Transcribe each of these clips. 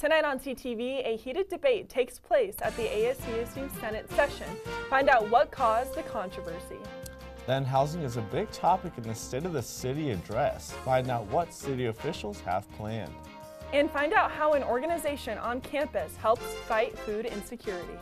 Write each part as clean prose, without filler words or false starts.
Tonight on CTV, a heated debate takes place at the ASCSU Senate session. Find out what caused the controversy. Then housing is a big topic in the State of the City address. Find out what city officials have planned. And find out how an organization on campus helps fight food insecurity.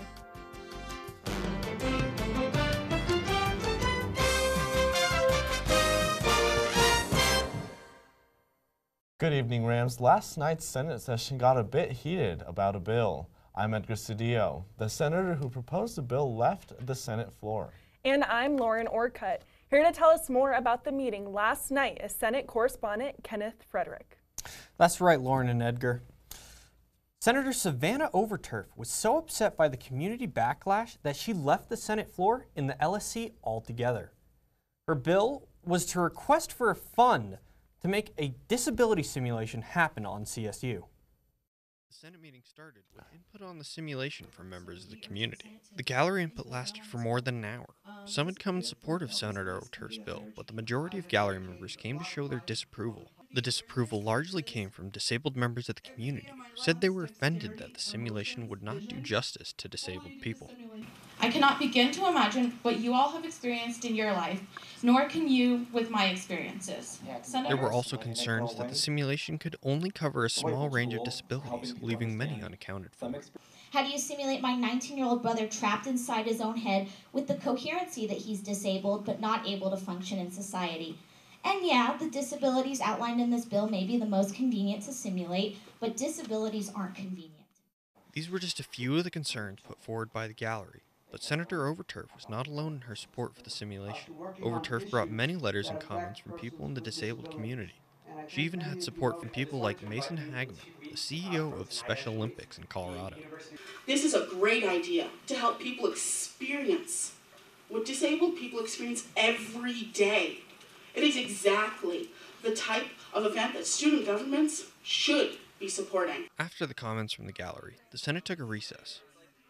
Good evening, Rams. Last night's Senate session got a bit heated about a bill. I'm Edgar Cedillo. The senator who proposed the bill left the Senate floor. And I'm Lauren Orcutt. Here to tell us more about the meeting last night is Senate correspondent Kenneth Frederick. That's right, Lauren and Edgar. Senator Savannah Overturf was so upset by the community backlash that she left the Senate floor in the LSC altogether. Her bill was to request for a fund to make a disability simulation happen on CSU. The Senate meeting started with input on the simulation from members of the community. The gallery input lasted for more than an hour. Some had come in support of Senator Overturf's bill, but the majority of gallery members came to show their disapproval. The disapproval largely came from disabled members of the community who said they were offended that the simulation would not do justice to disabled people. I cannot begin to imagine what you all have experienced in your life, nor can you with my experiences. There were also concerns that the simulation could only cover a small range of disabilities, leaving many unaccounted for. How do you simulate my 19-year-old brother trapped inside his own head with the coherency that he's disabled but not able to function in society? And yeah, the disabilities outlined in this bill may be the most convenient to simulate, but disabilities aren't convenient. These were just a few of the concerns put forward by the gallery. But Senator Overturf was not alone in her support for the simulation. Overturf brought many letters and comments from people in the disabled community. She even had support from people like Mason Hagman, the CEO of Special Olympics in Colorado. This is a great idea to help people experience what disabled people experience every day. It is exactly the type of event that student governments should be supporting. After the comments from the gallery, the Senate took a recess.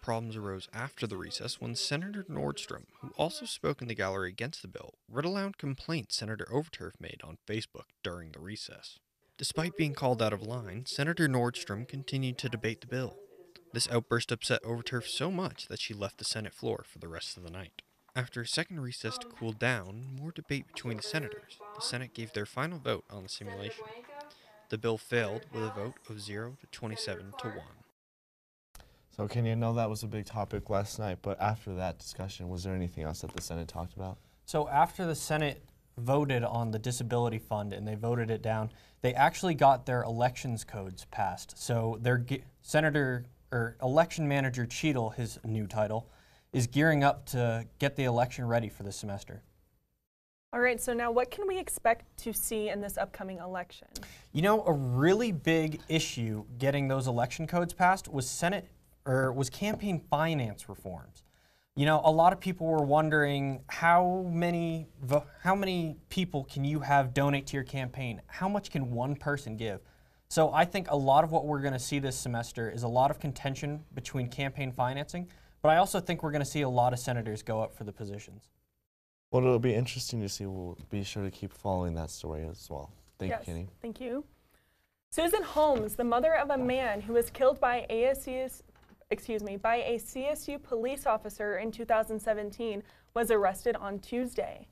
Problems arose after the recess when Senator Nordstrom, who also spoke in the gallery against the bill, read aloud complaints Senator Overturf made on Facebook during the recess. Despite being called out of line, Senator Nordstrom continued to debate the bill. This outburst upset Overturf so much that she left the Senate floor for the rest of the night. After a second recess to cool down, more debate between the senators, the Senate gave their final vote on the simulation. The bill failed with a vote of 0 to 27 to 1. So, Ken, you know that was a big topic last night, but after that discussion, was there anything else that the Senate talked about? So after the Senate voted on the disability fund and they voted it down, they actually got their elections codes passed. So their election manager Cheadle, his new title, is gearing up to get the election ready for this semester. All right, so now what can we expect to see in this upcoming election? You know, a really big issue getting those election codes passed was campaign finance reforms. You know, a lot of people were wondering how many people can you have donate to your campaign? How much can one person give? So I think a lot of what we're going to see this semester is a lot of contention between campaign financing, but I also think we're going to see a lot of senators go up for the positions. Well, it'll be interesting to see. We'll be sure to keep following that story as well. Thank you, Kenny. Thank you. Susan Holmes, the mother of a man who was killed by a CSU police officer in 2017, was arrested on Tuesday.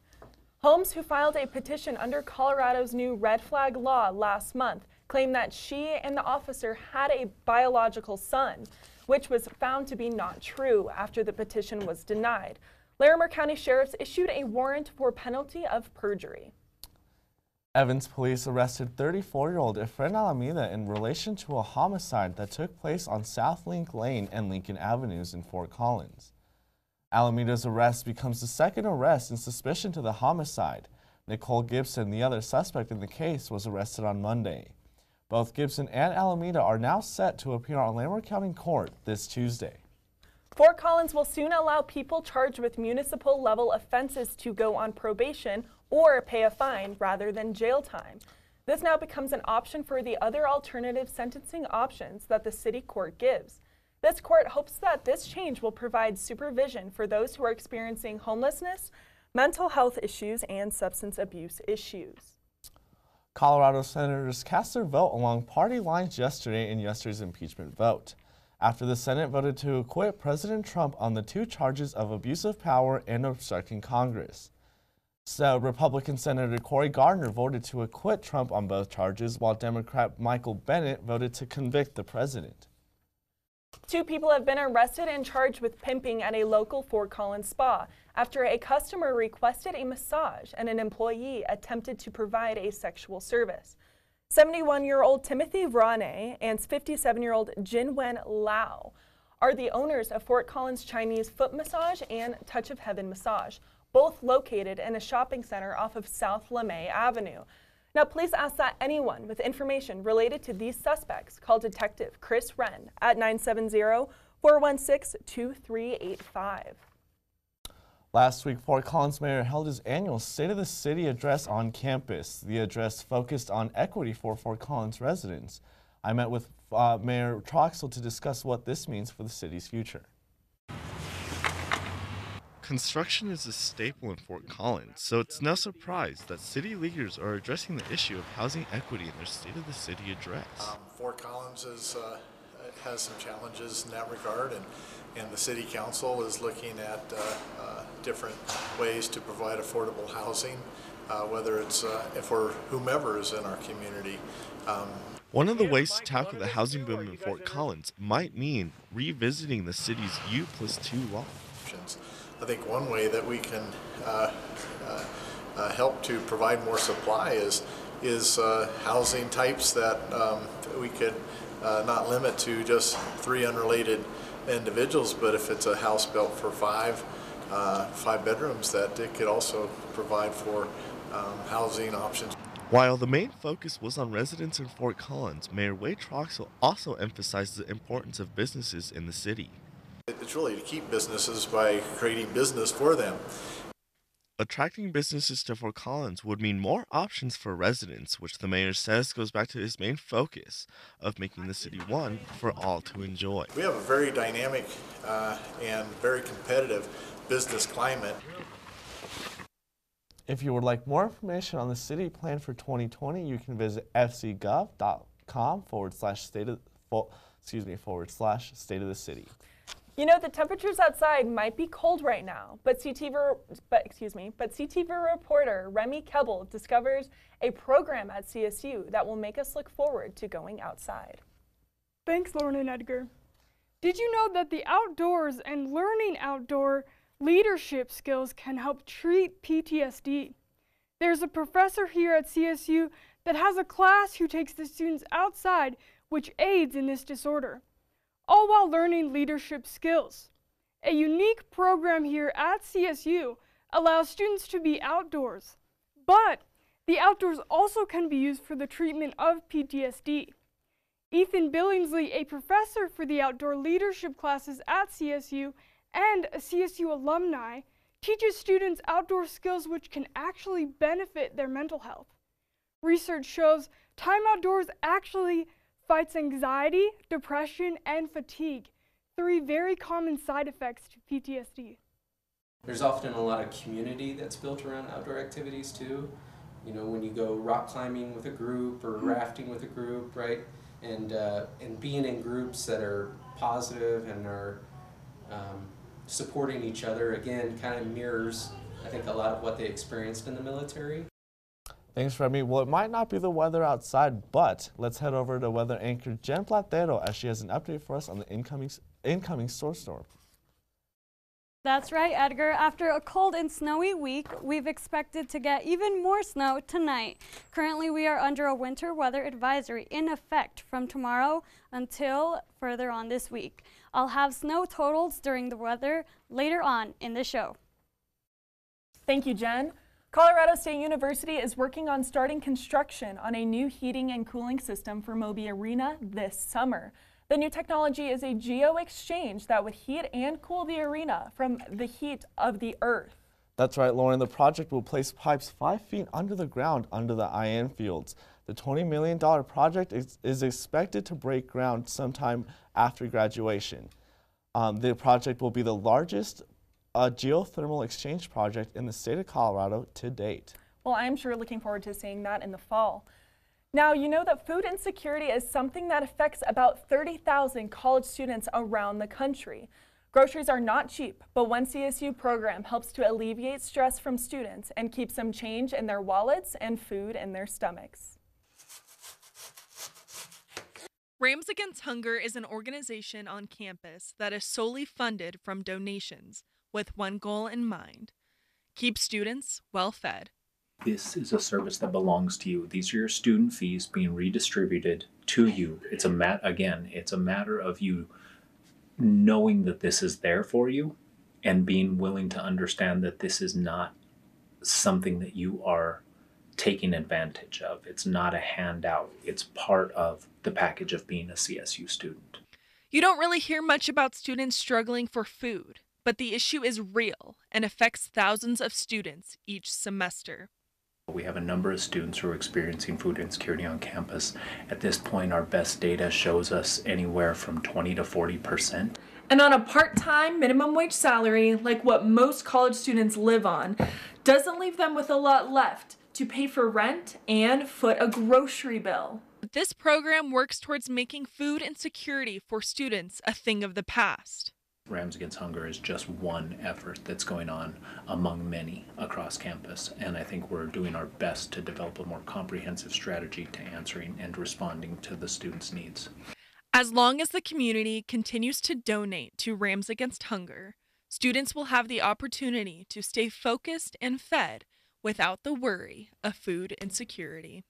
Holmes, who filed a petition under Colorado's new red flag law last month, claimed that she and the officer had a biological son, which was found to be not true after the petition was denied. Larimer County Sheriffs issued a warrant for penalty of perjury. Evans police arrested 34-year-old Efren Alameda in relation to a homicide that took place on South Link Lane and Lincoln Avenues in Fort Collins. Alameda's arrest becomes the second arrest in suspicion to the homicide. Nicole Gibson, the other suspect in the case, was arrested on Monday. Both Gibson and Alameda are now set to appear on Larimer County Court this Tuesday. Fort Collins will soon allow people charged with municipal level offenses to go on probation or pay a fine rather than jail time. This now becomes an option for the other alternative sentencing options that the city court gives. This court hopes that this change will provide supervision for those who are experiencing homelessness, mental health issues, and substance abuse issues. Colorado senators cast their vote along party lines yesterday in yesterday's impeachment vote, after the Senate voted to acquit President Trump on the 2 charges of abuse of power and obstructing Congress. So Republican Senator Cory Gardner voted to acquit Trump on both charges, while Democrat Michael Bennet voted to convict the president. 2 people have been arrested and charged with pimping at a local Fort Collins spa after a customer requested a massage and an employee attempted to provide a sexual service. 71-year-old Timothy Vrane and 57-year-old Jinwen Lau are the owners of Fort Collins Chinese Foot Massage and Touch of Heaven Massage, both located in a shopping center off of South LeMay Avenue. Now, police ask that anyone with information related to these suspects call Detective Chris Wren at 970-416-2385. Last week, Fort Collins Mayor held his annual State of the City address on campus. The address focused on equity for Fort Collins residents. I met with Mayor Troxel to discuss what this means for the city's future. Construction is a staple in Fort Collins, so it's no surprise that city leaders are addressing the issue of housing equity in their State of the City address. Fort Collins has some challenges in that regard, and the City Council is looking at different ways to provide affordable housing, whether it's for whomever is in our community. One of the ways to tackle the housing boom in Fort Collins might mean revisiting the city's U+2 law. I think one way that we can help to provide more supply is housing types that we could not limit to just 3 unrelated individuals, but if it's a house built for 5 bedrooms, that it could also provide for housing options. While the main focus was on residents in Fort Collins, Mayor Wade Troxel also emphasized the importance of businesses in the city. It's really to keep businesses by creating business for them. Attracting businesses to Fort Collins would mean more options for residents, which the mayor says goes back to his main focus of making the city one for all to enjoy. We have a very dynamic and very competitive business climate. If you would like more information on the city plan for 2020, you can visit fcgov.com/state of the city. You know, the temperatures outside might be cold right now, but CTV reporter Remy Kebbel discovers a program at CSU that will make us look forward to going outside. Thanks, Lauren and Edgar. Did you know that the outdoors and learning outdoor leadership skills can help treat PTSD? There's a professor here at CSU that has a class who takes the students outside, which aids in this disorder, all while learning leadership skills. A unique program here at CSU allows students to be outdoors, but the outdoors also can be used for the treatment of PTSD. Ethan Billingsley, a professor for the outdoor leadership classes at CSU and a CSU alumni, teaches students outdoor skills which can actually benefit their mental health. Research shows time outdoors actually fights anxiety, depression, and fatigue, 3 very common side effects to PTSD. There's often a lot of community that's built around outdoor activities too. You know, when you go rock climbing with a group or rafting with a group, right? And being in groups that are positive and are supporting each other, again, kind of mirrors, I think, a lot of what they experienced in the military. Thanks, Remy. Well, it might not be the weather outside, but let's head over to weather anchor Jen Platero as she has an update for us on the incoming storm. That's right, Edgar. After a cold and snowy week, we've expected to get even more snow tonight. Currently, we are under a winter weather advisory in effect from tomorrow until further on this week. I'll have snow totals during the weather later on in the show. Thank you, Jen. Colorado State University is working on starting construction on a new heating and cooling system for Moby Arena this summer. The new technology is a geo-exchange that would heat and cool the arena from the heat of the earth. That's right, Lauren. The project will place pipes 5 feet under the ground under the IN fields. The $20 million project is expected to break ground sometime after graduation. The project will be the largest geothermal exchange project in the state of Colorado to date. Well, I'm sure looking forward to seeing that in the fall. Now, you know that food insecurity is something that affects about 30,000 college students around the country. Groceries are not cheap, but one CSU program helps to alleviate stress from students and keeps some change in their wallets and food in their stomachs. Rams Against Hunger is an organization on campus that is solely funded from donations with one goal in mind: keep students well fed. This is a service that belongs to you. These are your student fees being redistributed to you. It's a matter of you knowing that this is there for you and being willing to understand that this is not something that you are taking advantage of. It's not a handout. It's part of the package of being a CSU student. You don't really hear much about students struggling for food, but the issue is real and affects thousands of students each semester. We have a number of students who are experiencing food insecurity on campus. At this point, our best data shows us anywhere from 20 to 40%. And on a part-time minimum wage salary, like what most college students live on, doesn't leave them with a lot left to pay for rent and foot a grocery bill. This program works towards making food insecurity for students a thing of the past. Rams Against Hunger is just one effort that's going on among many across campus, and I think we're doing our best to develop a more comprehensive strategy to answering and responding to the students' needs. As long as the community continues to donate to Rams Against Hunger, students will have the opportunity to stay focused and fed without the worry of food insecurity.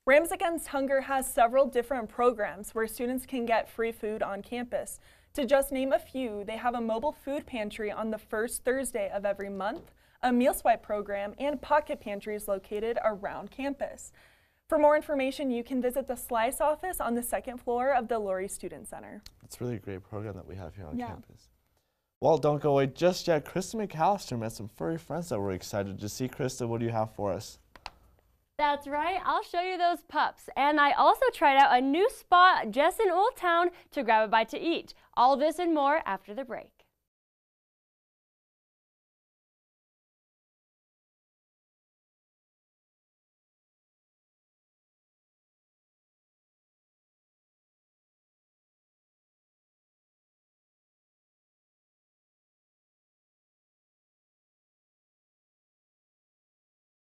Rams Against Hunger has several different programs where students can get free food on campus. To just name a few, they have a mobile food pantry on the first Thursday of every month, a meal swipe program, and pocket pantries located around campus. For more information, you can visit the Slice office on the second floor of the Laurie Student Center. It's really a great program that we have here on campus. Well, don't go away just yet. Krista McAllister met some furry friends that we're excited to see. Krista, what do you have for us? That's right, I'll show you those pups. And I also tried out a new spot just in Old Town to grab a bite to eat. All this and more after the break.